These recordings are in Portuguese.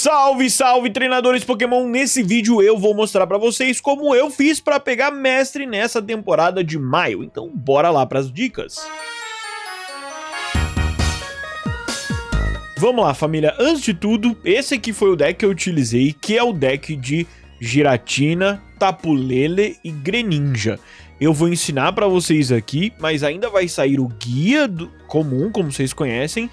Salve, salve, treinadores Pokémon! Nesse vídeo eu vou mostrar pra vocês como eu fiz pra pegar mestre nessa temporada de maio. Então bora lá pras dicas. Vamos lá, família. Antes de tudo, esse aqui foi o deck que eu utilizei, que é o deck de Giratina, Tapu Lele e Greninja. Eu vou ensinar pra vocês aqui, mas ainda vai sair o guia comum, como vocês conhecem,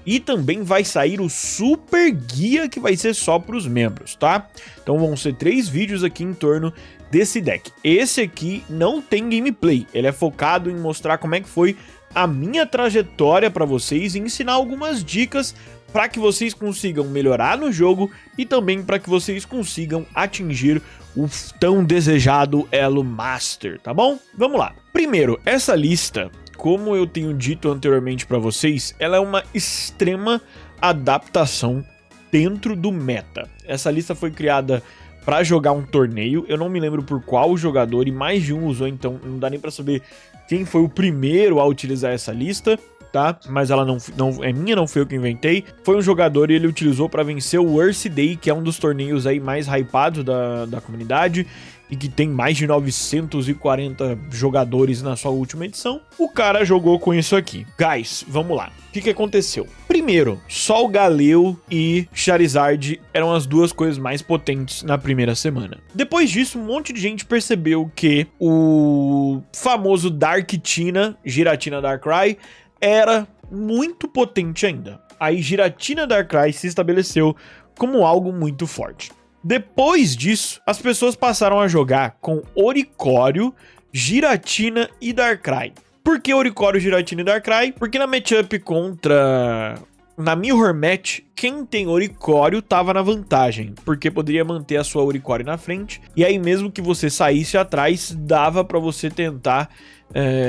e também vai sair o super guia que vai ser só para os membros, tá? Então vão ser 3 vídeos aqui em torno desse deck. Esse aqui não tem gameplay, ele é focado em mostrar como é que foi a minha trajetória para vocês e ensinar algumas dicas para que vocês consigam melhorar no jogo e também para que vocês consigam atingir o tão desejado Elo Master, tá bom? Vamos lá. Primeiro, essa lista, como eu tenho dito anteriormente para vocês, ela é uma extrema adaptação dentro do meta. Essa lista foi criada para jogar um torneio, eu não me lembro por qual jogador e mais de um usou, então não dá nem para saber quem foi o primeiro a utilizar essa lista, tá? Mas ela não é minha, não foi eu que inventei. Foi um jogador e ele utilizou para vencer o Earth Day, que é um dos torneios aí mais hypados da comunidade e que tem mais de 940 jogadores na sua última edição. O cara jogou com isso aqui. Guys, vamos lá. O que aconteceu? Primeiro, só o Galeu e Charizard eram as duas coisas mais potentes na primeira semana. Depois disso, um monte de gente percebeu que o famoso Darktina, Giratina Darkrai, era muito potente ainda. Aí Giratina Darkrai se estabeleceu como algo muito forte. Depois disso, as pessoas passaram a jogar com Oricorio, Giratina e Darkrai. Por que Oricorio, Giratina e Darkrai? Porque na matchup contra... Na Mirror Match, quem tem Oricorio tava na vantagem, porque poderia manter a sua Oricorio na frente, e aí mesmo que você saísse atrás, dava pra você tentar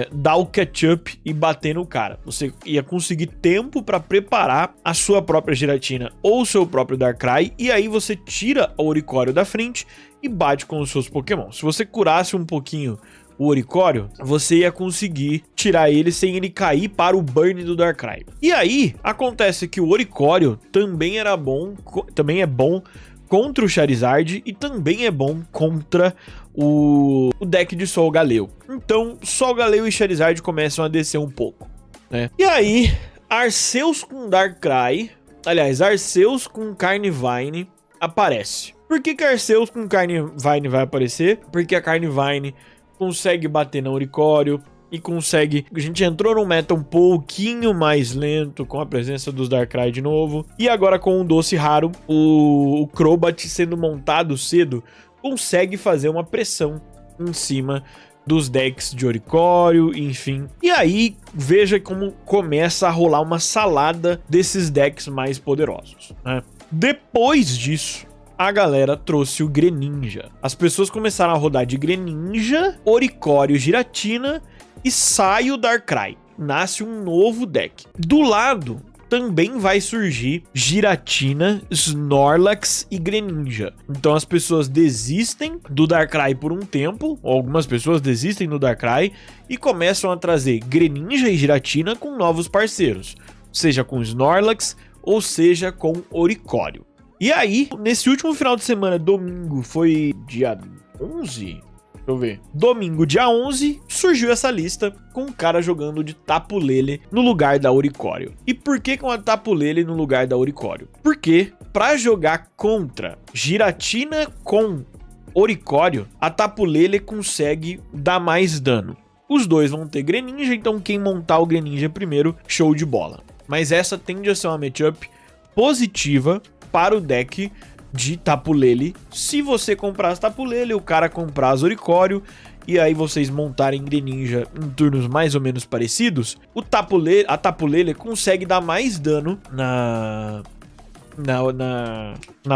dar o catch-up e bater no cara. Você ia conseguir tempo pra preparar a sua própria Giratina ou o seu próprio Darkrai, e aí você tira a Oricorio da frente e bate com os seus Pokémon. Se você curasse um pouquinho o Oricorio, você ia conseguir tirar ele sem ele cair para o burn do Darkrai. E aí, acontece que o Oricorio também é bom contra o Charizard e também é bom contra o deck de Sol Galeu. Então, Sol Galeu e Charizard começam a descer um pouco, né? E aí, Arceus com Darkrai, aliás, Arceus com Carnivine aparece. Por que Arceus com Carnivine vai aparecer? Porque a Carnivine consegue bater na Oricorio e consegue... A gente entrou num meta um pouquinho mais lento com a presença dos Darkrai de novo. E agora com o Doce Raro, o Crobat sendo montado cedo, consegue fazer uma pressão em cima dos decks de Oricorio, enfim. E aí, veja como começa a rolar uma salada desses decks mais poderosos, né? Depois disso, a galera trouxe o Greninja. As pessoas começaram a rodar de Greninja, Oricorio, Giratina e sai o Darkrai. Nasce um novo deck. Do lado também vai surgir Giratina, Snorlax e Greninja. Então as pessoas desistem do Darkrai por um tempo, ou algumas pessoas desistem do Darkrai e começam a trazer Greninja e Giratina com novos parceiros, seja com Snorlax ou seja com Oricorio. E aí, nesse último final de semana, domingo, foi dia 11? Deixa eu ver. Domingo, dia 11, surgiu essa lista com um cara jogando de Tapu Lele no lugar da Oricorio. E por que com a Tapu Lele no lugar da Oricorio? Porque pra jogar contra Giratina com Oricorio, a Tapu Lele consegue dar mais dano. Os dois vão ter Greninja, então quem montar o Greninja primeiro, show de bola. Mas essa tende a ser uma matchup positiva para o deck de Tapu Lele. Se você comprar as Tapu Lele, o cara comprar as Oricorio, e aí vocês montarem Greninja em turnos mais ou menos parecidos, a Tapu Lele consegue dar mais dano na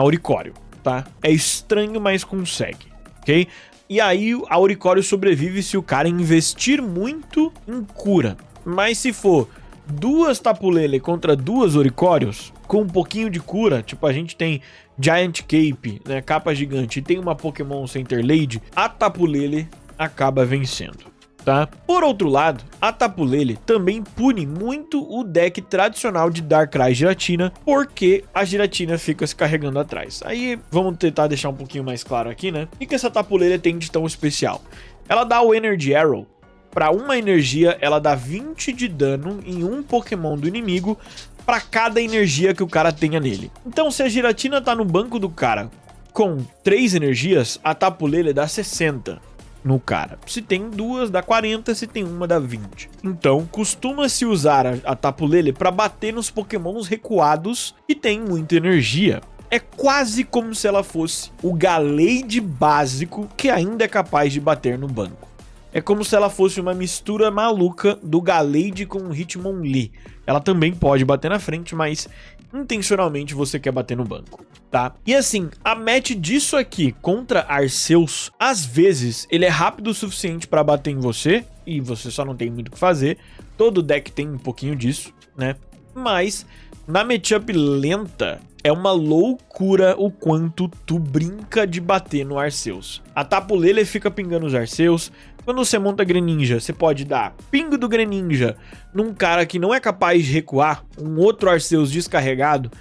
Oricorio, tá? É estranho, mas consegue, ok? E aí a Oricorio sobrevive se o cara investir muito em cura. Mas se for duas Tapu Lele contra duas Oricorios, com um pouquinho de cura, tipo a gente tem Giant Cape, né, capa gigante, e tem uma Pokémon Center Lady, a Tapu Lele acaba vencendo. tá? Por outro lado, a Tapu Lele também pune muito o deck tradicional de Darkrai Giratina, porque a Giratina fica se carregando atrás. Aí vamos tentar deixar um pouquinho mais claro aqui, né? O que essa Tapu Lele tem de tão especial? Ela dá o Energy Arrow. Para uma energia, ela dá 20 de dano em um Pokémon do inimigo para cada energia que o cara tenha nele. Então, se a Giratina tá no banco do cara com 3 energias, a Tapu Lele dá 60 no cara. Se tem 2, dá 40, se tem uma, dá 20. Então, costuma-se usar a Tapu Lele para bater nos Pokémons recuados que tem muita energia. É quase como se ela fosse o Gallade básico que ainda é capaz de bater no banco. É como se ela fosse uma mistura maluca do Gallade com o Hitmonlee. Ela também pode bater na frente, mas intencionalmente você quer bater no banco, tá? E assim, a match disso aqui contra Arceus, às vezes ele é rápido o suficiente para bater em você e você só não tem muito o que fazer. Todo deck tem um pouquinho disso, né? Mas na matchup lenta é uma loucura o quanto tu brinca de bater no Arceus. A Tapu Lele fica pingando os Arceus. Quando você monta Greninja, você pode dar pingo do Greninja num cara que não é capaz de recuar, um outro Arceus descarregado,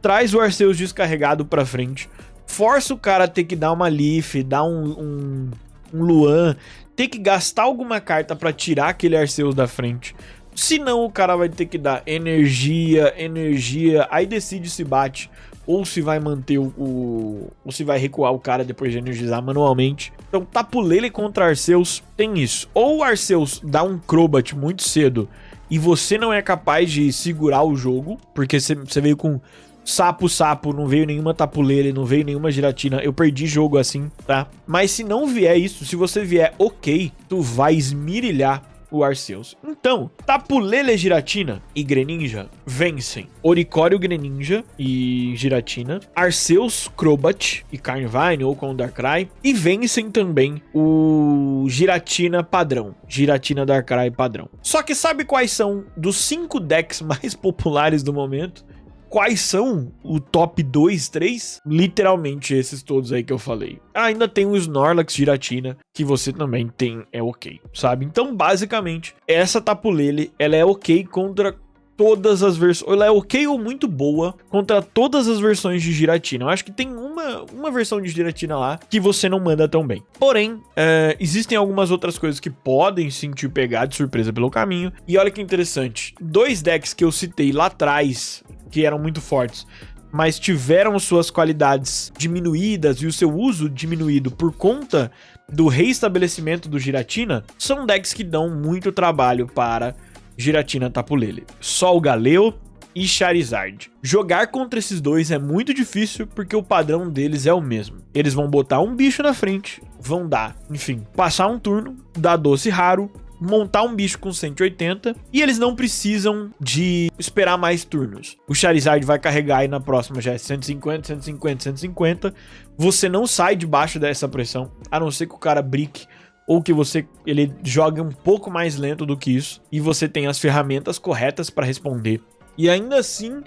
traz o Arceus descarregado pra frente, força o cara a ter que dar uma Leaf, dar um Luan, ter que gastar alguma carta pra tirar aquele Arceus da frente. Senão o cara vai ter que dar energia, aí decide se bate ou se vai manter ou se vai recuar o cara depois de energizar manualmente. Então Tapu Lele contra Arceus tem isso. Ou o Arceus dá um Crobat muito cedo e você não é capaz de segurar o jogo, porque você veio com sapo, não veio nenhuma Tapu Lele, não veio nenhuma Giratina, eu perdi jogo assim, tá? Mas se não vier isso, se você vier ok, tu vai esmirilhar o Arceus. Então, Tapu Lele, Giratina e Greninja vencem Oricorio, Greninja e Giratina, Arceus, Crobat e Carnivine ou com Darkrai, e vencem também o Giratina padrão, Giratina Darkrai padrão. Só que sabe quais são dos 5 decks mais populares do momento? Quais são o top 2, 3? Literalmente esses todos aí que eu falei. Ainda tem o Snorlax Giratina, que você também tem, é ok, sabe? Então, basicamente, essa Tapu Lele, ela é ok contra todas as versões. Ela é ok ou muito boa contra todas as versões de Giratina. Eu acho que tem uma versão de Giratina lá que você não manda tão bem. Porém, existem algumas outras coisas que podem sim te pegar de surpresa pelo caminho. E olha que interessante. 2 decks que eu citei lá atrás, que eram muito fortes, mas tiveram suas qualidades diminuídas e o seu uso diminuído por conta do reestabelecimento do Giratina, são decks que dão muito trabalho para Giratina Tapu Lele. Só o Galeo e Charizard. Jogar contra esses dois é muito difícil porque o padrão deles é o mesmo. Eles vão botar um bicho na frente, vão dar, enfim, passar um turno, dar doce raro, montar um bicho com 180 e eles não precisam de esperar mais turnos. O Charizard vai carregar aí na próxima já é 150, 150, 150. Você não sai debaixo dessa pressão, a não ser que o cara brique ou que ele jogue um pouco mais lento do que isso e você tem as ferramentas corretas para responder. E ainda assim,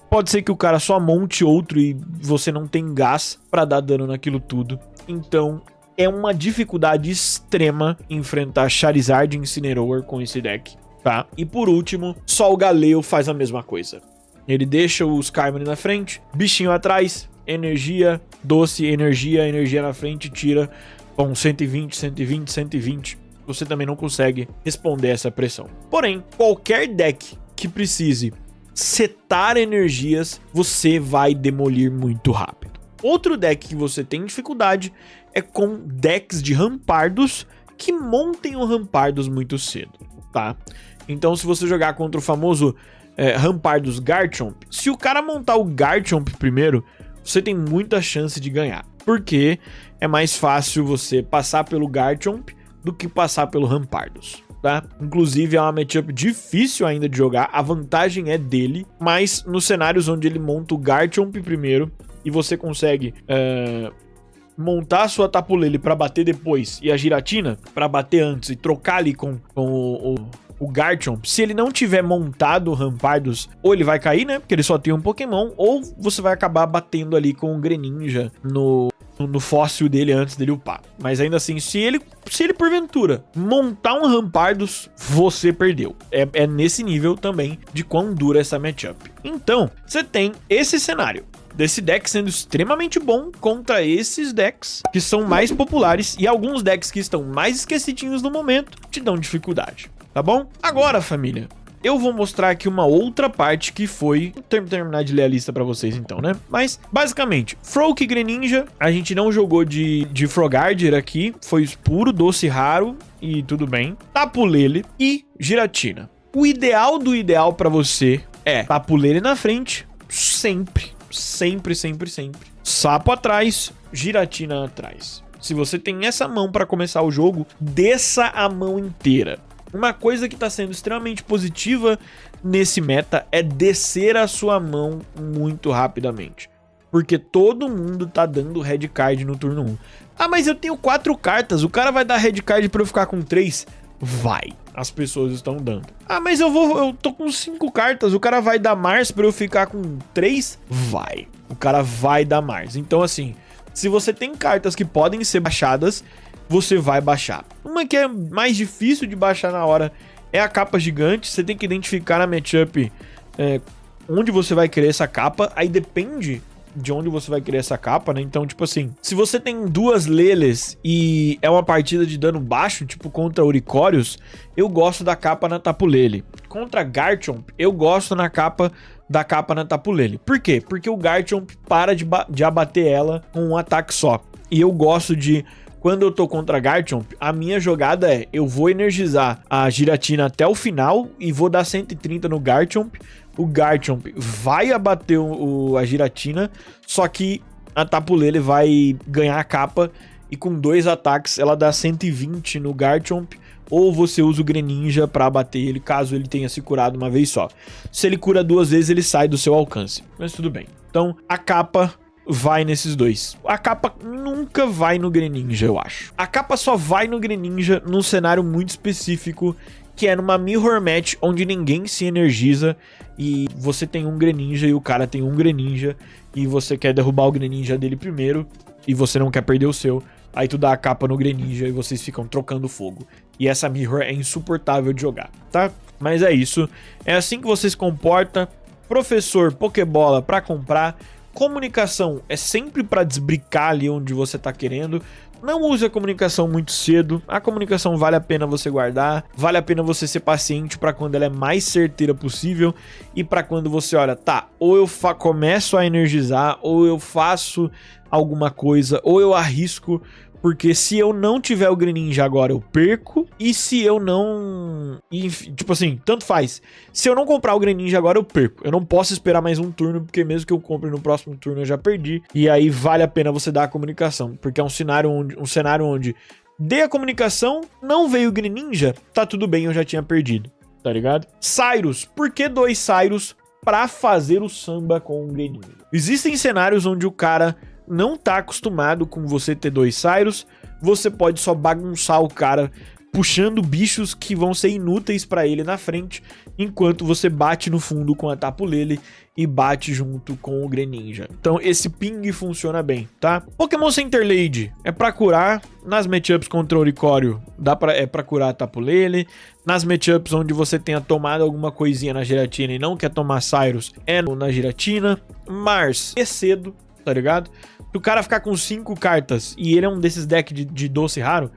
pode ser que o cara só monte outro e você não tem gás para dar dano naquilo tudo. Então, é uma dificuldade extrema enfrentar Charizard e Incineroar com esse deck, tá? E por último, só o Galeo faz a mesma coisa. Ele deixa os Carmine na frente, bichinho atrás, energia, doce, energia na frente, tira, bom, 120, 120, 120. Você também não consegue responder essa pressão. Porém, qualquer deck que precise setar energias, você vai demolir muito rápido. Outro deck que você tem dificuldade é com decks de Rampardos que montem o Rampardos muito cedo, tá? Então, se você jogar contra o famoso Rampardos Garchomp, se o cara montar o Garchomp primeiro, você tem muita chance de ganhar, porque é mais fácil você passar pelo Garchomp do que passar pelo Rampardos, tá? Inclusive é uma matchup difícil ainda de jogar, a vantagem é dele, mas nos cenários onde ele monta o Garchomp primeiro e você consegue montar a sua Tapu Lele pra bater depois e a Giratina pra bater antes e trocar ali com o Garchomp, se ele não tiver montado o Rampardos, ou ele vai cair, né, porque ele só tem um Pokémon, ou você vai acabar batendo ali com o Greninja no fóssil dele antes dele upar. Mas ainda assim, se ele porventura montar um Rampardos, você perdeu. É nesse nível também de quão dura essa matchup. Então, você tem esse cenário desse deck sendo extremamente bom contra esses decks que são mais populares, e alguns decks que estão mais esquecidinhos no momento te dão dificuldade, tá bom? Agora, família, eu vou mostrar aqui uma outra parte que foi... terminar de ler a lista pra vocês então, né? Mas, basicamente, Froak e Greninja, a gente não jogou de Frogarder aqui, foi puro doce raro e tudo bem. Tapu Lele e Giratina. O ideal do ideal pra você é Tapu Lele na frente, sempre. Sempre. Sapo atrás, Giratina atrás. Se você tem essa mão pra começar o jogo, desça a mão inteira. Uma coisa que tá sendo extremamente positiva nesse meta é descer a sua mão muito rapidamente. Porque todo mundo tá dando red card no turno 1. Ah, mas eu tenho 4 cartas, o cara vai dar red card pra eu ficar com 3? Vai. As pessoas estão dando. Ah, mas eu tô com 5 cartas, o cara vai dar Mars pra eu ficar com 3? Vai. O cara vai dar Mars. Então, assim, se você tem cartas que podem ser baixadas, você vai baixar. Uma que é mais difícil de baixar na hora é a capa gigante. Você tem que identificar na matchup onde você vai querer essa capa. Aí depende de onde você vai querer essa capa, né? Então, tipo assim, se você tem 2 Leles e é uma partida de dano baixo, tipo contra Uricórios, eu gosto da capa na Tapu Lele. Contra Garchomp, eu gosto da capa na Tapu Lele. Por quê? Porque o Garchomp para de abater ela com um ataque só. E eu gosto de... Quando eu tô contra Garchomp, a minha jogada é... eu vou energizar a Giratina até o final e vou dar 130 no Garchomp. O Garchomp vai abater a Giratina, só que a Tapu Lele vai ganhar a capa e com 2 ataques ela dá 120 no Garchomp, ou você usa o Greninja pra abater ele, caso ele tenha se curado uma vez só. Se ele cura 2 vezes, ele sai do seu alcance, mas tudo bem. Então, a capa vai nesses 2. A capa nunca vai no Greninja, eu acho. A capa só vai no Greninja num cenário muito específico, que é numa Mirror Match, onde ninguém se energiza e você tem um Greninja e o cara tem um Greninja e você quer derrubar o Greninja dele primeiro e você não quer perder o seu. Aí tu dá a capa no Greninja e vocês ficam trocando fogo. E essa Mirror é insuportável de jogar, tá? Mas é isso. É assim que você se comporta. Professor Pokébola pra comprar. Comunicação é sempre pra desbricar ali onde você tá querendo. Não use a comunicação muito cedo. A comunicação vale a pena você guardar. Vale a pena você ser paciente para quando ela é mais certeira possível. E para quando você olha, tá, ou eu começo a energizar, ou eu faço alguma coisa, ou eu arrisco. Porque se eu não tiver o Greninja agora, eu perco. E se eu não... tipo assim, tanto faz. Se eu não comprar o Greninja agora, eu perco. Eu não posso esperar mais um turno, porque mesmo que eu compre no próximo turno, eu já perdi. E aí vale a pena você dar a comunicação. Porque é um cenário onde dei a comunicação, não veio o Greninja, tá tudo bem, eu já tinha perdido. Tá ligado? Cyrus. Por que 2 Cyrus pra fazer o samba com o Greninja? Existem cenários onde o cara... não tá acostumado com você ter 2 Cyrus, você pode só bagunçar o cara puxando bichos que vão ser inúteis pra ele na frente, enquanto você bate no fundo com a Tapu Lele e bate junto com o Greninja. Então esse ping funciona bem, tá? Pokémon Center Lady é pra curar, nas matchups contra o Uricório é pra curar a Tapu Lele, nas matchups onde você tenha tomado alguma coisinha na Giratina e não quer tomar Cyrus é na Giratina. Mars é cedo, tá ligado? Se o cara ficar com 5 cartas e ele é um desses decks de doce raro,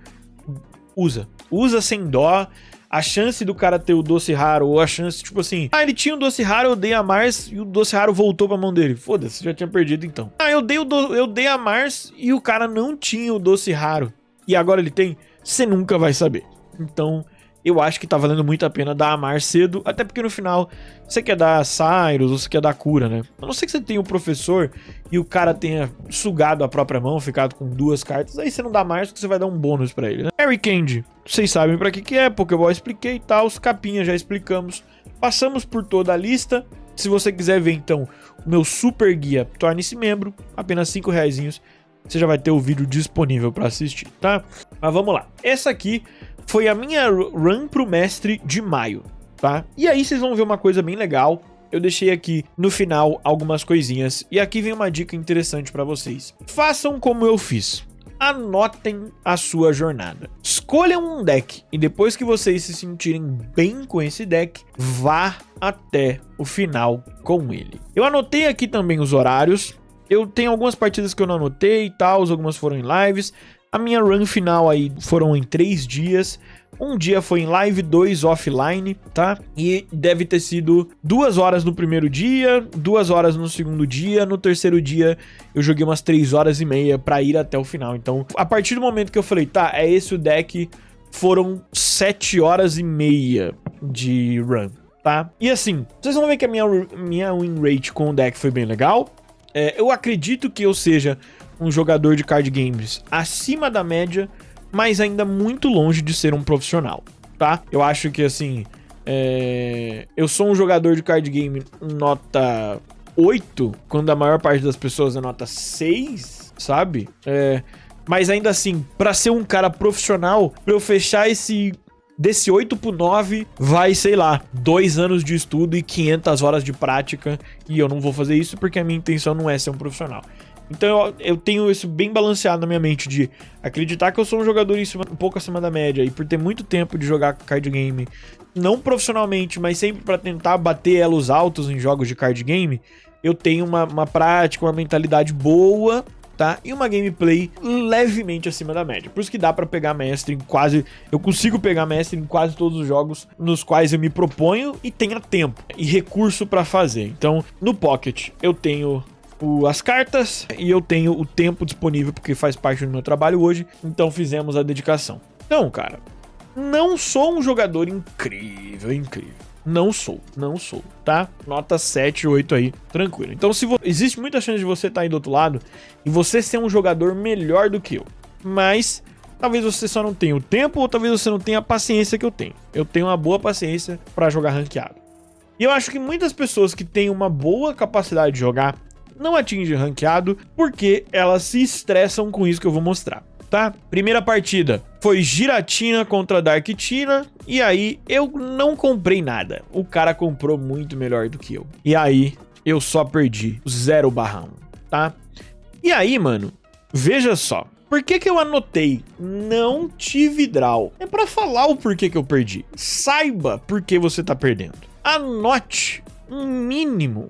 usa sem dó. A chance do cara ter o doce raro, ou a chance, tipo assim, ah, ele tinha um doce raro, eu dei a Mars e o doce raro voltou pra mão dele. Foda-se, já tinha perdido então. Ah, eu dei a Mars e o cara não tinha o doce raro e agora ele tem, você nunca vai saber. Então, eu acho que tá valendo muito a pena dar a Mars cedo, até porque no final você quer dar Cyrus ou você quer dar cura, né? A não ser que você tenha o professor e o cara tenha sugado a própria mão, ficado com 2 cartas, aí você não dá Mars porque você vai dar um bônus pra ele, né? Harry Candy, vocês sabem pra que é, Pokéball expliquei e tal, os capinhas já explicamos. Passamos por toda a lista. Se você quiser ver então o meu super guia, torne-se membro, apenas R$5, você já vai ter o vídeo disponível pra assistir, tá? Mas vamos lá, essa aqui foi a minha run pro mestre de maio, tá? E aí vocês vão ver uma coisa bem legal. eu deixei aqui no final algumas coisinhas. E aqui vem uma dica interessante pra vocês. Façam como eu fiz. Anotem a sua jornada. Escolham um deck e depois que vocês se sentirem bem com esse deck, vá até o final com ele. Eu anotei aqui também os horários. Eu tenho algumas partidas que eu não anotei e tal, algumas foram em lives. A minha run final aí foram em 3 dias. Um dia foi em live, 2 offline, tá? E deve ter sido 2 horas no primeiro dia, 2 horas no segundo dia. No terceiro dia eu joguei umas 3 horas e meia pra ir até o final. Então, a partir do momento que eu falei, tá, é esse o deck, foram 7 horas e meia de run, tá? E assim, vocês vão ver que a minha win rate com o deck foi bem legal. Eu acredito que eu seja um jogador de card games acima da média, mas ainda muito longe de ser um profissional, tá? Eu acho que, assim, eu sou um jogador de card game nota 8, quando a maior parte das pessoas é nota 6, sabe? Mas ainda assim, pra ser um cara profissional, pra eu fechar desse 8 pro 9, vai, sei lá, 2 anos de estudo e 500 horas de prática, e eu não vou fazer isso porque a minha intenção não é ser um profissional. Então eu tenho isso bem balanceado na minha mente, de acreditar que eu sou um jogador um pouco acima da média, e por ter muito tempo de jogar card game, não profissionalmente, mas sempre para tentar bater elos altos em jogos de card game, eu tenho uma prática, uma mentalidade boa, tá? E uma gameplay levemente acima da média. Por isso que dá pra pegar mestre em quase... Eu consigo pegar mestre em quase todos os jogos nos quais eu me proponho e tenha tempo e recurso pra fazer. Então, no Pocket, eu tenho as cartas e eu tenho o tempo disponível, porque faz parte do meu trabalho hoje. Então, fizemos a dedicação. Então, cara, não sou um jogador incrível. Não sou, tá? Nota 7, 8 aí, tranquilo. Então, existe muita chance de você estar aí do outro lado e você ser um jogador melhor do que eu. Mas talvez você só não tenha o tempo, ou talvez você não tenha a paciência que eu tenho. Eu tenho uma boa paciência pra jogar ranqueado. E eu acho que muitas pessoas que têm uma boa capacidade de jogar não atingem ranqueado porque elas se estressam com isso que eu vou mostrar, tá? Primeira partida foi Giratina contra Dark Tina, e aí eu não comprei nada. O cara comprou muito melhor do que eu. E aí eu só perdi 0/1, tá? E aí, mano, veja só. Por que eu anotei não tive draw? É pra falar o porquê que eu perdi. Saiba por que você tá perdendo. Anote um mínimo,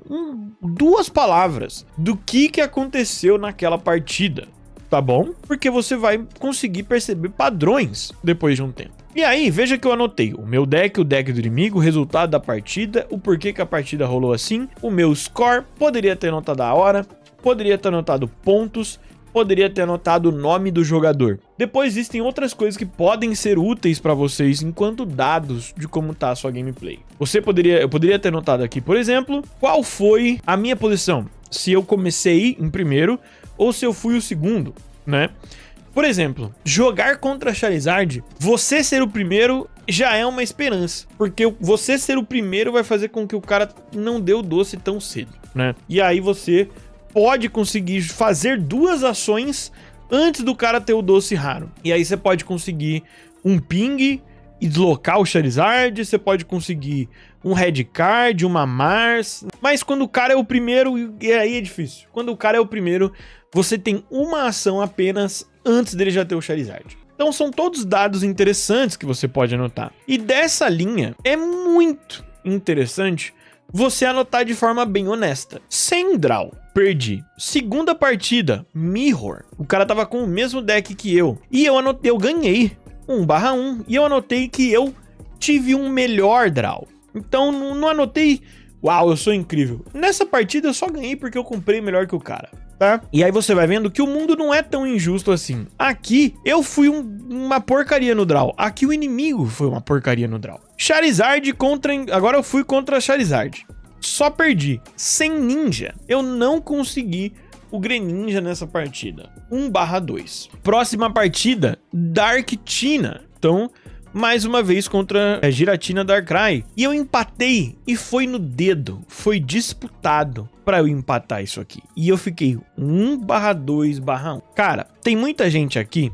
2 palavras do que aconteceu naquela partida, tá bom? Porque você vai conseguir perceber padrões depois de um tempo. E aí, veja que eu anotei o meu deck, o deck do inimigo, o resultado da partida, o porquê que a partida rolou assim, o meu score, poderia ter anotado a hora, poderia ter anotado pontos, poderia ter anotado o nome do jogador. Depois existem outras coisas que podem ser úteis para vocês enquanto dados de como tá a sua gameplay. Eu poderia ter anotado aqui, por exemplo, qual foi a minha posição, se eu comecei em primeiro ou se eu fui o segundo, né? Por exemplo, jogar contra Charizard, você ser o primeiro já é uma esperança, porque você ser o primeiro vai fazer com que o cara não dê o doce tão cedo, né? E aí você pode conseguir fazer 2 ações antes do cara ter o doce raro. E aí você pode conseguir um ping e deslocar o Charizard, você pode conseguir um Red Card, uma Mars. Mas quando o cara é o primeiro, e aí é difícil. Quando o cara é o primeiro, você tem uma ação apenas antes dele já ter o Charizard. Então são todos dados interessantes que você pode anotar. E dessa linha, é muito interessante você anotar de forma bem honesta. Sem draw, perdi. Segunda partida, Mirror. O cara tava com o mesmo deck que eu. E eu ganhei 1/1. E eu anotei que eu tive um melhor draw. Então não anotei, uau, eu sou incrível. Nessa partida eu só ganhei porque eu comprei melhor que o cara, tá? E aí você vai vendo que o mundo não é tão injusto assim. Aqui eu fui uma porcaria no draw. Aqui o inimigo foi uma porcaria no draw. Charizard agora eu fui contra Charizard. Só perdi. Sem ninja, eu não consegui o Greninja nessa partida. 1/2. Próxima partida, Dark Tina. Então, mais uma vez contra a Giratina Darkrai. E eu empatei. E foi no dedo. Foi disputado pra eu empatar isso aqui. E eu fiquei 1/2/1. Cara, tem muita gente aqui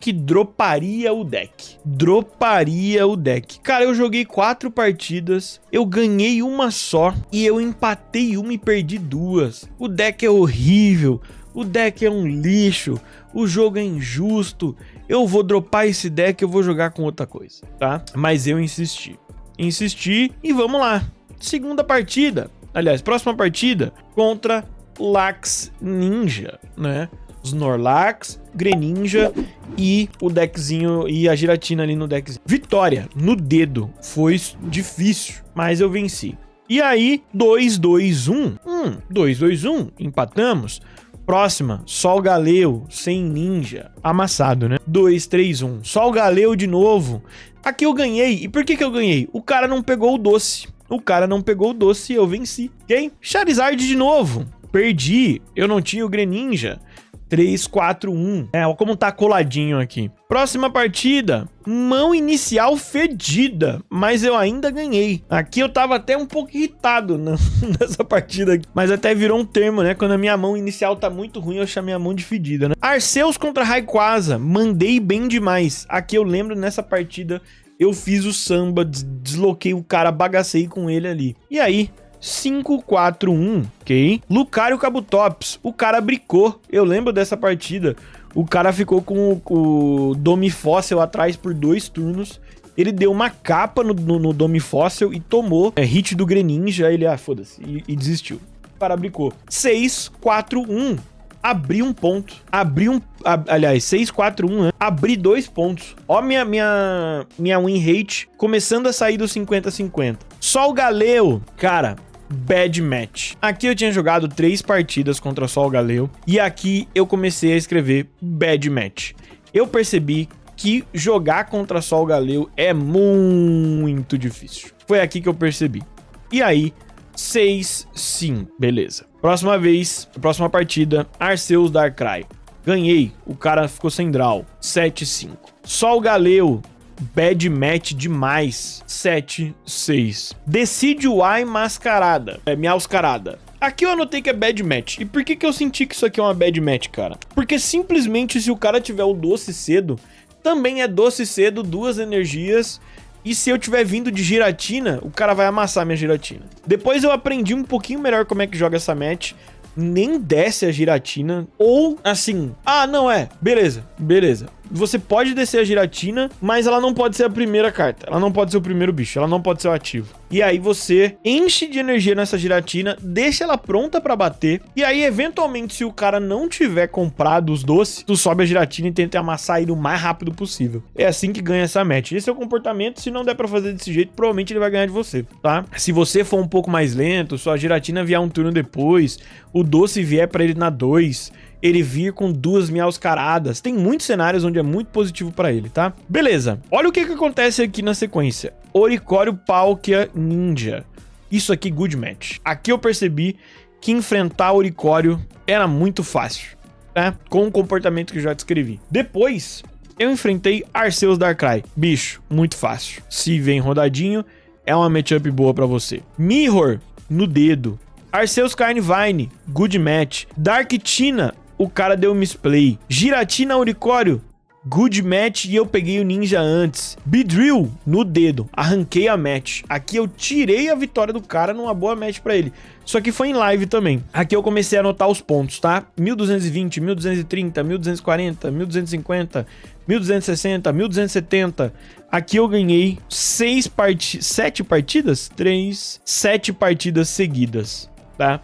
que droparia o deck. Droparia o deck. Cara, eu joguei 4 partidas, eu ganhei uma só e eu empatei uma e perdi 2. O deck é horrível, o deck é um lixo, o jogo é injusto. Eu vou dropar esse deck, eu vou jogar com outra coisa, tá? Mas eu insisti. Insisti e vamos lá. Segunda partida. Aliás, próxima partida contra Lax Ninja, né? Snorlax, Greninja e o deckzinho e a Giratina ali no deckzinho. Vitória no dedo. Foi difícil, mas eu venci. E aí, 2-2-1. 2-2-1. Empatamos. Próxima, Sol Galeu, sem Ninja. Amassado, né? 2-3-1. Sol Galeu de novo. Aqui eu ganhei. E por que eu ganhei? O cara não pegou o doce. O cara não pegou o doce e eu venci. Ok? Charizard de novo. Perdi. Eu não tinha o Greninja. 3-4-1. Olha como tá coladinho aqui. Próxima partida. Mão inicial fedida. Mas eu ainda ganhei. Aqui eu tava até um pouco irritado nessa partida aqui. Mas até virou um termo, né? Quando a minha mão inicial tá muito ruim, eu chamei a mão de fedida, né? Arceus contra Rayquaza. Mandei bem demais. Aqui eu lembro nessa partida, eu fiz o samba, desloquei o cara, bagacei com ele ali. E aí... 5-4-1, ok? Lucario Kabutops, o cara bricou, eu lembro dessa partida. O cara ficou com o Domifossil atrás por 2 turnos. Ele deu uma capa no Domifossil e tomou hit do Greninja. Ele, foda-se, e desistiu. O cara bricou. 6-4-1. Abri um ponto. Aliás, 6-4-1, né? Abri 2 pontos. Ó minha win rate começando a sair do 50-50. Sol Galeu, cara, bad match. Aqui eu tinha jogado 3 partidas contra Sol Galeu e aqui eu comecei a escrever bad match. Eu percebi que jogar contra Sol Galeu é muito difícil. Foi aqui que eu percebi. E aí, 6-5, beleza. Próxima partida, Arceus Darkrai. Ganhei, o cara ficou sem draw. 7-5. Sol Galeu, bad match demais. 7-6. Decidueye Mascarada. Miauscarada. Aqui eu anotei que é bad match. E por que eu senti que isso aqui é uma bad match, cara? Porque simplesmente se o cara tiver o doce cedo, também é doce cedo, 2 energias. E se eu tiver vindo de Giratina, o cara vai amassar minha Giratina. Depois eu aprendi um pouquinho melhor como é que joga essa match. Nem desce a Giratina. Ou assim, beleza. Você pode descer a Giratina, mas ela não pode ser a primeira carta. Ela não pode ser o primeiro bicho, ela não pode ser o ativo. E aí você enche de energia nessa Giratina, deixa ela pronta pra bater. E aí, eventualmente, se o cara não tiver comprado os doces, tu sobe a Giratina e tenta amassar ele o mais rápido possível. É assim que ganha essa match. Esse é o comportamento. Se não der pra fazer desse jeito, provavelmente ele vai ganhar de você, tá? Se você for um pouco mais lento, sua Giratina vier um turno depois, o doce vier pra ele na 2... ele vir com 2 miauscaradas. Tem muitos cenários onde é muito positivo pra ele, tá? Beleza. Olha o que acontece aqui na sequência. Oricorio Palkia Ninja. Isso aqui, good match. Aqui eu percebi que enfrentar Oricorio era muito fácil, né? Com o comportamento que eu já descrevi. Depois, eu enfrentei Arceus Darkrai. Bicho, muito fácil. Se vem rodadinho, é uma matchup boa pra você. Mirror no dedo. Arceus Carnivine, good match. Darktina, o cara deu misplay. Giratina Oricorio, good match e eu peguei o Ninja antes. Beedrill no dedo, arranquei a match. Aqui eu tirei a vitória do cara numa boa match pra ele. Isso aqui foi em live também. Aqui eu comecei a anotar os pontos, tá? 1220, 1230, 1240, 1250, 1260, 1270. Aqui eu ganhei 7 partidas? 7 partidas seguidas, tá?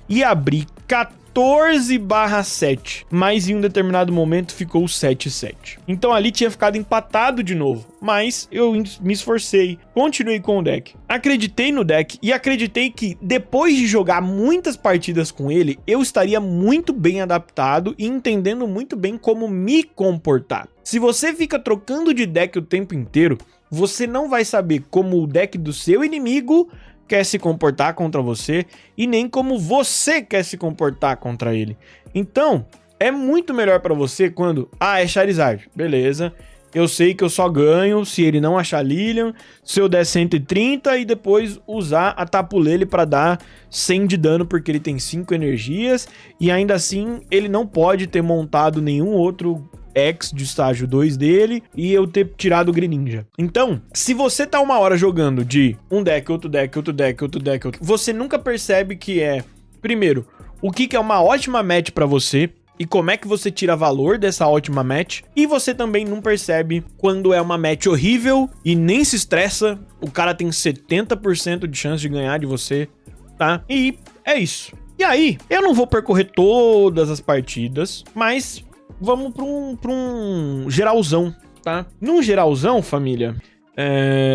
E abri 14/7, mas em um determinado momento ficou 7-7. Então ali tinha ficado empatado de novo, mas eu me esforcei, continuei com o deck. Acreditei no deck e acreditei que depois de jogar muitas partidas com ele, eu estaria muito bem adaptado e entendendo muito bem como me comportar. Se você fica trocando de deck o tempo inteiro, você não vai saber como o deck do seu inimigo quer se comportar contra você e nem como você quer se comportar contra ele. Então, é muito melhor pra você quando... é Charizard, beleza. Eu sei que eu só ganho se ele não achar Lilian, se eu der 130 e depois usar a Tapu Lele pra dar 100 de dano porque ele tem 5 energias e ainda assim ele não pode ter montado nenhum outro X de estágio 2 dele e eu ter tirado o Greninja. Então, se você tá uma hora jogando de um deck, outro deck, outro deck, outro deck, você nunca percebe que é, primeiro, o que é uma ótima match pra você e como é que você tira valor dessa ótima match. E você também não percebe quando é uma match horrível e nem se estressa, o cara tem 70% de chance de ganhar de você, tá? E é isso. E aí, eu não vou percorrer todas as partidas, mas vamos pra um geralzão, tá? Num geralzão, família,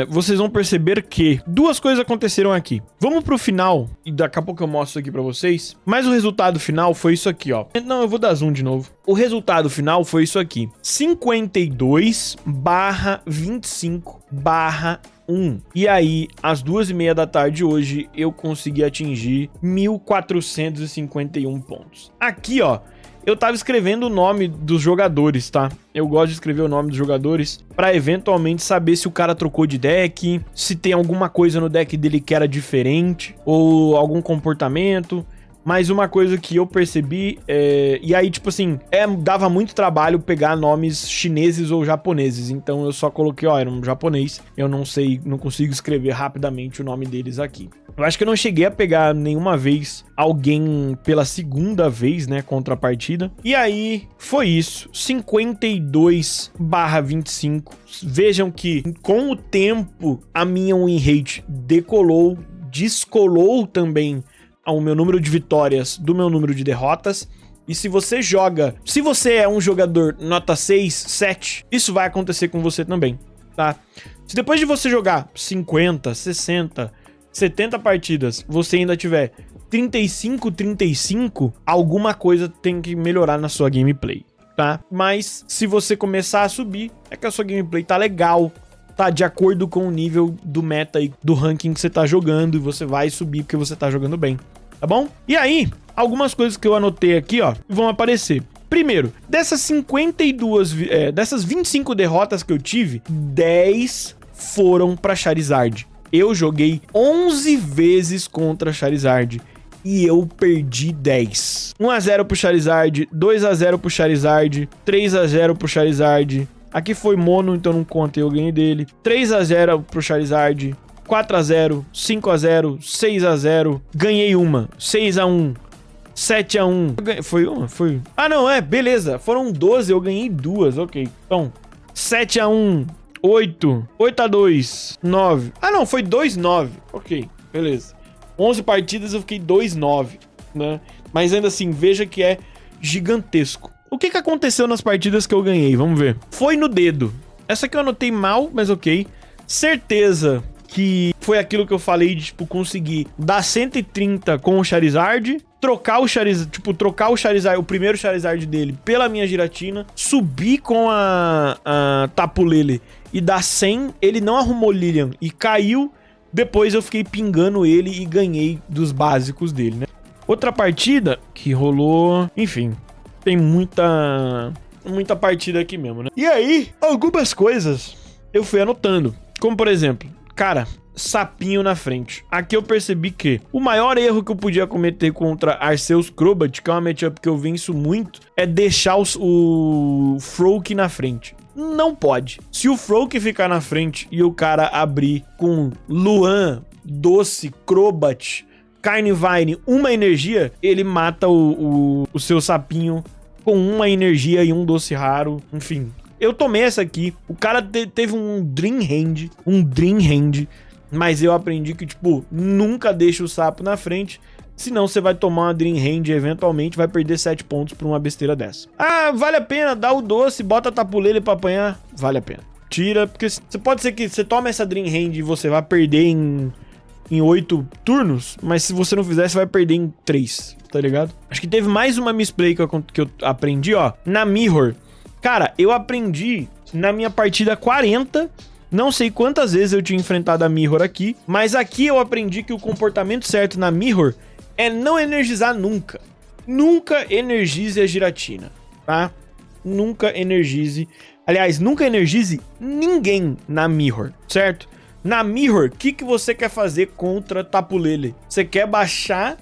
vocês vão perceber que duas coisas aconteceram aqui. Vamos pro final, e daqui a pouco eu mostro aqui pra vocês, mas o resultado final foi isso aqui, ó. Não, eu vou dar zoom de novo. O resultado final foi isso aqui. 52/25/1. E aí, às 2h30 da tarde hoje, eu consegui atingir 1.451 pontos. Aqui, ó, eu tava escrevendo o nome dos jogadores, tá? Eu gosto de escrever o nome dos jogadores pra eventualmente saber se o cara trocou de deck, se tem alguma coisa no deck dele que era diferente, ou algum comportamento. Mas uma coisa que eu percebi, e aí, tipo assim, dava muito trabalho pegar nomes chineses ou japoneses. Então eu só coloquei, ó, era um japonês. Eu não sei, não consigo escrever rapidamente o nome deles aqui. Eu acho que eu não cheguei a pegar nenhuma vez alguém pela segunda vez, né, contra a partida. E aí, foi isso. 52/25. Vejam que, com o tempo, a minha win rate decolou, descolou também ao meu número de vitórias do meu número de derrotas. E se você é um jogador nota 6, 7, isso vai acontecer com você também, tá? Se depois de você jogar 50, 60, 70 partidas, você ainda tiver 35, 35, alguma coisa tem que melhorar na sua gameplay, tá? Mas se você começar a subir, é que a sua gameplay tá legal, tá de acordo com o nível do meta e do ranking que você tá jogando, e você vai subir porque você tá jogando bem, tá bom? E aí, algumas coisas que eu anotei aqui, ó, vão aparecer. Primeiro, dessas 25 derrotas que eu tive, 10 foram pra Charizard. Eu joguei 11 vezes contra Charizard e eu perdi 10. 1-0 pro Charizard, 2-0 pro Charizard, 3-0 pro Charizard. Aqui foi mono, então não conta, eu ganhei dele. 3-0 pro Charizard, 4-0, 5-0, 6-0. Ganhei uma, 6-1, 7-1. Foi uma? Foi. Ah, não, beleza. Foram 12, eu ganhei duas, ok. Então, 7-1, 8, 8-2, 9. Ah, não, foi 2-9. Ok, beleza. 11 partidas eu fiquei 2-9, né? Mas ainda assim, veja que é gigantesco. O que aconteceu nas partidas que eu ganhei? Vamos ver. Foi no dedo. Essa aqui eu anotei mal, mas ok. Certeza que foi aquilo que eu falei de, tipo, conseguir dar 130 com o Charizard, trocar o Charizard, o primeiro Charizard dele pela minha Giratina, subir com a Tapu Lele e dar 100, ele não arrumou Lilian e caiu. Depois eu fiquei pingando ele e ganhei dos básicos dele, né? Outra partida que rolou, enfim, tem muita partida aqui mesmo, né? E aí, algumas coisas eu fui anotando. Como, por exemplo, cara, sapinho na frente. Aqui eu percebi que o maior erro que eu podia cometer contra Arceus Crobat, que é uma matchup que eu venço muito, é deixar o Froakie na frente. Não pode. Se o Froakie ficar na frente e o cara abrir com Luan, Doce, Crobat, Carnivine, uma energia, ele mata o seu sapinho com uma energia e um doce raro, enfim. Eu tomei essa aqui, o cara teve um Dream Hand, mas eu aprendi que, tipo, nunca deixa o sapo na frente, senão você vai tomar uma Dream Hand e eventualmente vai perder 7 pontos por uma besteira dessa. Ah, vale a pena, dá o doce, bota a Tapu Lele pra apanhar, vale a pena. Tira, porque você pode ser que você tome essa Dream Hand e você vai perder em 8 turnos, mas se você não fizer, você vai perder em 3, tá ligado? Acho que teve mais uma misplay que eu aprendi, ó, na Mirror. Cara, eu aprendi na minha partida 40, não sei quantas vezes eu tinha enfrentado a Mirror aqui, mas aqui eu aprendi que o comportamento certo na Mirror é não energizar nunca. Nunca energize a Giratina, tá? Nunca energize. Aliás, nunca energize ninguém na Mirror, certo? Na Mirror, o que você quer fazer contra Tapu Lele? Você quer baixar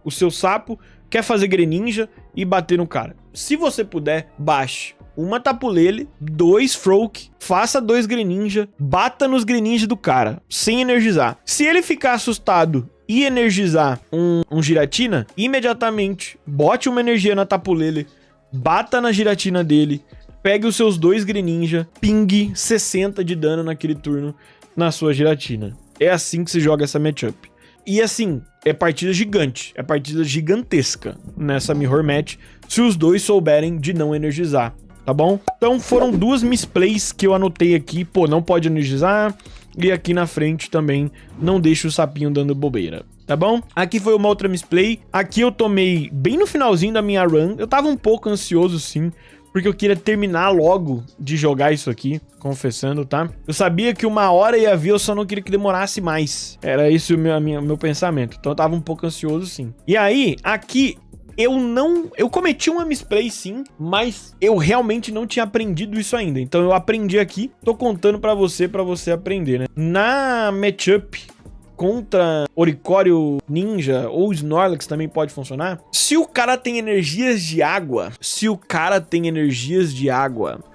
o seu sapo quer fazer Greninja e bater no cara. Se você puder, baixe uma Tapu Lele, 2 Froak, faça 2 Greninja, bata nos Greninja do cara, sem energizar. Se ele ficar assustado e energizar um Giratina, imediatamente bote uma energia na Tapu Lele, bata na Giratina dele, pegue os seus 2 Greninja, pingue 60 de dano naquele turno na sua Giratina. É assim que se joga essa matchup. E assim, é partida gigante, é partida gigantesca nessa Mirror Match, se os dois souberem de não energizar, tá bom? Então foram 2 misplays que eu anotei aqui, pô, não pode energizar, e aqui na frente também não deixa o sapinho dando bobeira, tá bom? Aqui foi uma outra misplay, aqui eu tomei bem no finalzinho da minha run, eu tava um pouco ansioso sim, porque eu queria terminar logo de jogar isso aqui, confessando, tá? Eu sabia que 1 hora ia vir, eu só não queria que demorasse mais. Era esse o meu pensamento. Então eu tava um pouco ansioso, sim. E aí, aqui, eu cometi uma misplay, sim, mas eu realmente não tinha aprendido isso ainda. Então eu aprendi aqui, tô contando pra você aprender, né? Na matchup contra Oricorio Ninja ou Snorlax também pode funcionar. Se o cara tem energias de água,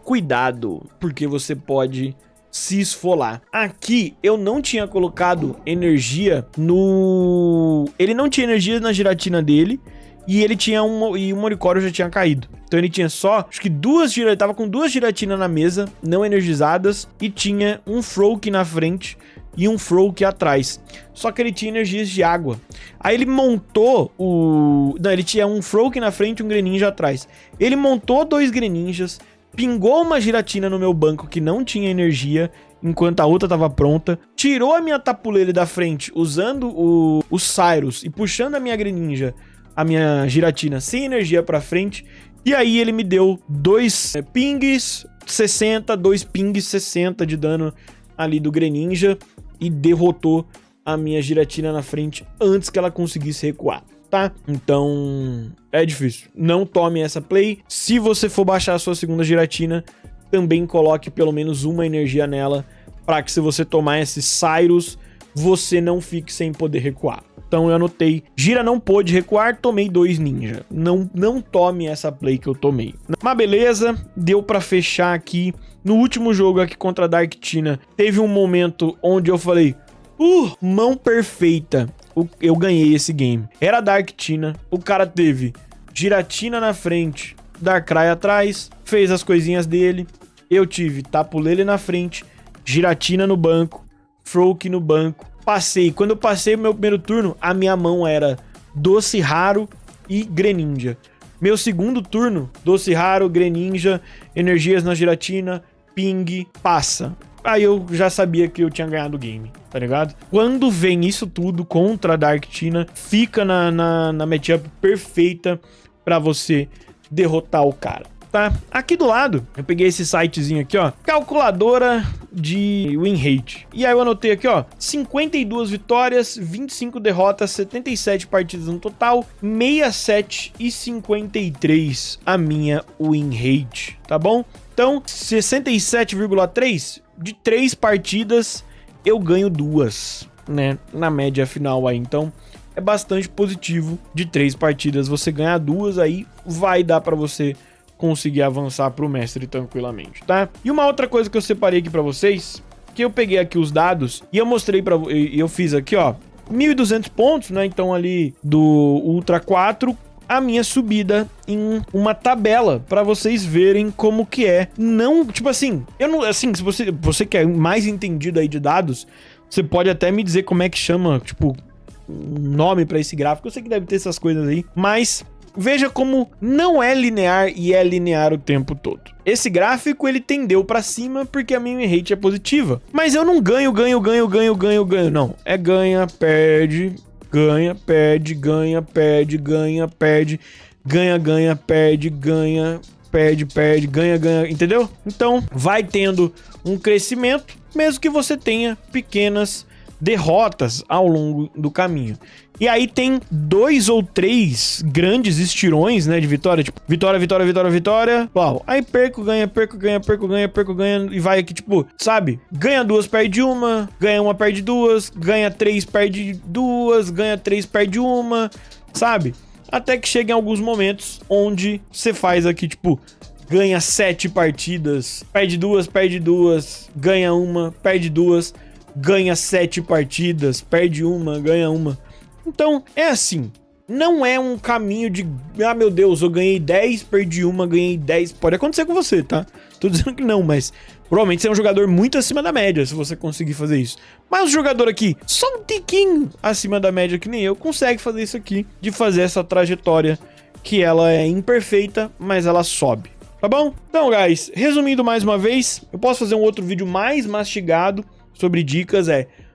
cuidado, porque você pode se esfolar. Aqui eu não tinha colocado energia no... Ele não tinha energia na Giratina dele e ele tinha e o Oricorio já tinha caído. Então ele tinha só, acho que 2 Giratinas, tava com 2 Giratinas na mesa, não energizadas, e tinha um Froak na frente e um Froak atrás. Só que ele tinha energias de água. Aí ele montou o... Não, ele tinha um Froak na frente e um Greninja atrás. Ele montou 2 Greninjas, pingou uma Giratina no meu banco que não tinha energia, enquanto a outra tava pronta. Tirou a minha Tapu Lele da frente, usando o Cyrus e puxando a minha Greninja, a minha Giratina sem energia pra frente. E aí ele me deu 2 pings 60, 2 pings 60 de dano ali do Greninja e derrotou a minha Giratina na frente antes que ela conseguisse recuar, tá? Então, é difícil. Não tome essa play. Se você for baixar a sua segunda Giratina, também coloque pelo menos uma energia nela, para que se você tomar esse Cyrus, você não fique sem poder recuar. Então eu anotei, Gira não pôde recuar, tomei 2 ninja. Não tome essa play que eu tomei. Mas beleza, deu pra fechar aqui. No último jogo aqui contra a Dark Tina, teve um momento onde eu falei, mão perfeita. Eu ganhei esse game. Era Dark Tina, o cara teve Giratina na frente, Darkrai atrás, fez as coisinhas dele. Eu tive Tapu Lele na frente, Giratina no banco, Froak no banco. Passei. Quando eu passei o meu primeiro turno, a minha mão era Doce Raro e Greninja. Meu segundo turno, Doce Raro, Greninja, energias na Giratina, ping, passa. Aí eu já sabia que eu tinha ganhado o game, tá ligado? Quando vem isso tudo contra a Dark Tina, fica na matchup perfeita pra você derrotar o cara. Tá? Aqui do lado, eu peguei esse sitezinho aqui, ó, calculadora de win rate. E aí eu anotei aqui, ó, 52 vitórias, 25 derrotas, 77 partidas no total, 67 e 53 a minha win rate, tá bom? Então, 67,3 de 3 partidas eu ganho 2, né, na média final aí. Então, é bastante positivo. De 3 partidas você ganhar 2, aí vai dar pra você conseguir avançar pro mestre tranquilamente, tá? E uma outra coisa que eu separei aqui pra vocês, que eu peguei aqui os dados e eu mostrei pra vocês, eu fiz aqui, ó, 1.200 pontos, né? Então ali do Ultra 4, a minha subida em uma tabela pra vocês verem como que é. Não, tipo assim, eu não, assim, se você quer mais entendido aí de dados, você pode até me dizer como é que chama, tipo, um nome pra esse gráfico. Eu sei que deve ter essas coisas aí, mas veja como não é linear e é linear o tempo todo. Esse gráfico ele tendeu pra cima porque a minha win rate é positiva. Mas eu não ganho. Não, é ganha, perde, ganha, perde, ganha, perde, ganha, perde, ganha, perde, ganha, perde, ganha, entendeu? Então vai tendo um crescimento, mesmo que você tenha pequenas derrotas ao longo do caminho. E aí tem 2 ou 3 grandes estirões, né, de vitória, tipo, vitória. Uau, aí perco, ganha, e vai aqui, tipo, sabe? Ganha 2, perde 1, ganha 1, perde 2, ganha 3, perde 2, ganha 3, perde 1, sabe? até que chega em alguns momentos onde você faz aqui, tipo, ganha 7 partidas, perde 2, ganha 1, perde 2, ganha 7 partidas, perde 1, ganha 1. Então, é assim, não é um caminho de, ah, meu Deus, eu ganhei 10, perdi 1, ganhei 10. Pode acontecer com você, tá? Tô dizendo que não, mas provavelmente você é um jogador muito acima da média se você conseguir fazer isso. Mas o jogador aqui, só um tiquinho acima da média que nem eu, consegue fazer isso aqui, de fazer essa trajetória que ela é imperfeita, mas ela sobe. Tá bom? Então, guys, resumindo mais uma vez, eu posso fazer um outro vídeo mais mastigado sobre dicas,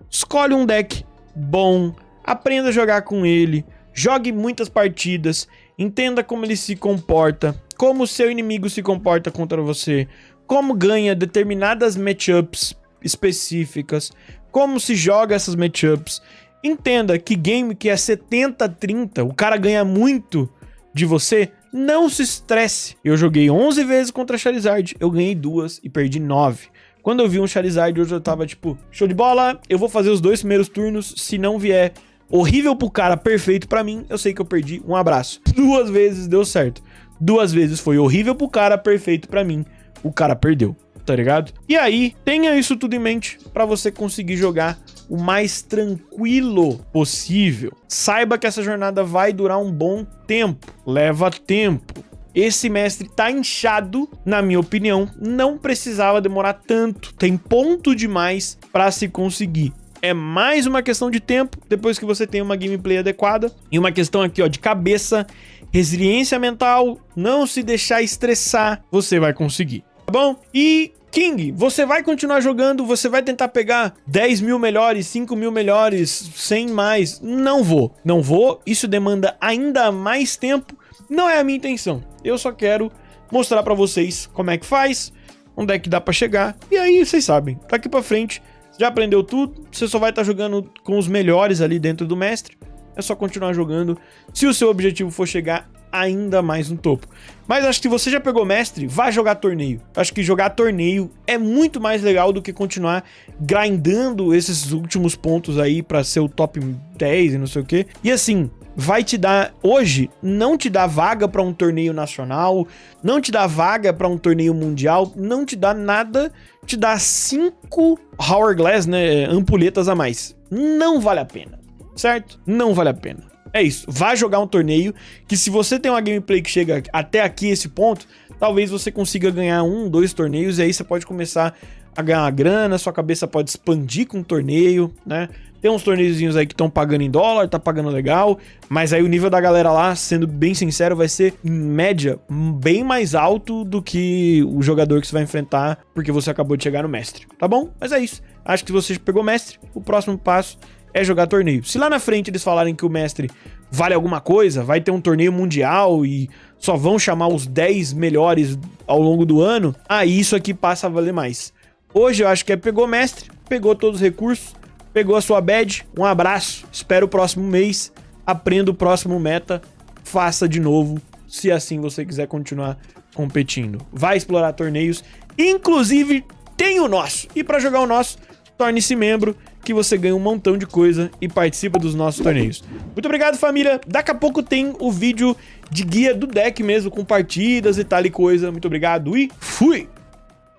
escolhe um deck bom, aprenda a jogar com ele, jogue muitas partidas, entenda como ele se comporta, como o seu inimigo se comporta contra você, como ganha determinadas matchups específicas, como se joga essas matchups. Entenda que game que é 70-30, o cara ganha muito de você, não se estresse. Eu joguei 11 vezes contra Charizard, eu ganhei 2 e perdi 9. Quando eu vi um Charizard, hoje eu tava tipo, show de bola, eu vou fazer os 2 primeiros turnos, se não vier horrível pro cara, perfeito pra mim, eu sei que eu perdi, um abraço. 2 vezes deu certo. 2 vezes foi horrível pro cara, perfeito pra mim, o cara perdeu, tá ligado? E aí, tenha isso tudo em mente pra você conseguir jogar o mais tranquilo possível. Saiba que essa jornada vai durar um bom tempo, leva tempo. Esse mestre tá inchado, na minha opinião, não precisava demorar tanto, tem ponto demais pra se conseguir. É mais uma questão de tempo, depois que você tem uma gameplay adequada, e uma questão aqui, ó, de cabeça, resiliência mental, não se deixar estressar, você vai conseguir, tá bom? E King, você vai continuar jogando, você vai tentar pegar 10 mil melhores, 5 mil melhores, 100 mais, não vou, isso demanda ainda mais tempo, não é a minha intenção, eu só quero mostrar pra vocês como é que faz, onde é que dá pra chegar, e aí vocês sabem, daqui pra frente, já aprendeu tudo, você só vai estar jogando com os melhores ali dentro do mestre, é só continuar jogando, se o seu objetivo for chegar ainda mais no topo. Mas acho que se você já pegou mestre, vai jogar torneio. Acho que jogar torneio é muito mais legal do que continuar grindando esses últimos pontos aí pra ser o top 10 e não sei o que. E assim, vai te dar, hoje, não te dá vaga pra um torneio nacional, não te dá vaga pra um torneio mundial, não te dá nada, te dá 5 Hourglass, né, ampulhetas a mais. Não vale a pena, certo? Não vale a pena. É isso, vai jogar um torneio, que se você tem uma gameplay que chega até aqui, esse ponto, talvez você consiga ganhar 1, 2 torneios, e aí você pode começar a ganhar uma grana, sua cabeça pode expandir com o torneio, né? Tem uns torneiozinhos aí que estão pagando em dólar, tá pagando legal, mas aí o nível da galera lá, sendo bem sincero, vai ser, em média, bem mais alto do que o jogador que você vai enfrentar, porque você acabou de chegar no mestre, tá bom? Mas é isso, acho que se você pegou mestre, o próximo passo é jogar torneio. Se lá na frente eles falarem que o mestre vale alguma coisa, vai ter um torneio mundial e só vão chamar os 10 melhores ao longo do ano, aí isso aqui passa a valer mais. Hoje eu acho que pegou mestre, pegou todos os recursos, pegou a sua badge, um abraço, espero o próximo mês, aprenda o próximo meta, faça de novo, se assim você quiser continuar competindo. Vai explorar torneios, inclusive tem o nosso, e para jogar o nosso, torne-se membro, que você ganha um montão de coisa e participa dos nossos torneios. Muito obrigado, família. Daqui a pouco tem o vídeo de guia do deck mesmo, com partidas e tal e coisa. Muito obrigado e fui!